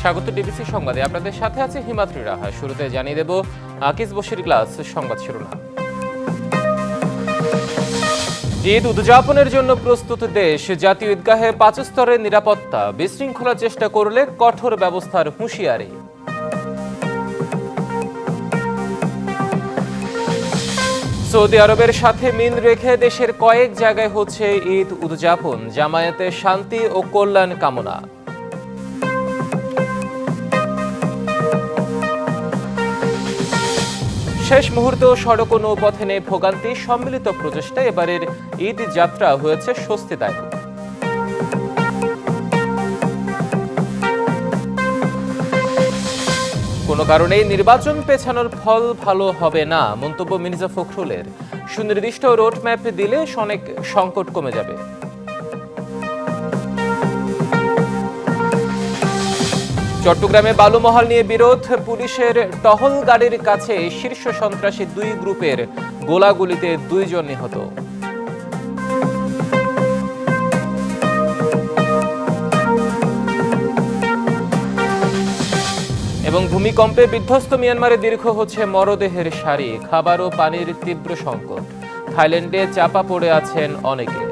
স্বাগত ডিবিসি সংবাদে আপনাদের সাথে আছে হিমাদ্রি রাহা। শুরুতে জানিয়ে দেব আকিজ বশির ক্লাস সংবাদ শিরোনাম। ঈদ উদযাপনের জন্য প্রস্তুত দেশ। জাতীয় ঈদগাহে 5 স্তরের নিরাপত্তা। বিশৃঙ্খলা চেষ্টা করলে কঠোর ব্যবস্থার হুঁশিয়ারি। সৌদি আরবের সাথে মিল রেখে দেশের কয়েক জায়গায় হচ্ছে ঈদ উদযাপন। জামায়াতে শান্তি ও কল্যাণ কামনা। শেষ মুহূর্তে সড়ক ও নৌপথে নেই ভোগান্তি। সম্মিলিত প্রচেষ্টায় এবারের ঈদ যাত্রা হয়েছে স্বস্তিদায়ক। কোনো কারণেই নির্বাচন পেছানোর ফল ভালো হবে না, মন্তব্য মির্জা ফখরুলের। সুনির্দিষ্ট রোডম্যাপ দিলে অনেক সংকট কমে যাবে। চট্টগ্রামে বালুমহাল নিয়ে বিরোধ। পুলিশের টহল গাড়ির কাছে শীর্ষ সন্ত্রাসী 2 গ্রুপের গোলাগুলিতে 2 জন নিহত। এবং ভূমিকম্পে বিধ্বস্ত মিয়ানমারে দীর্ঘ হচ্ছে মরদেহের সারি। খাবার ও পানির তীব্র সংকট। থাইল্যান্ডে চাপা পড়ে আছেন অনেকে।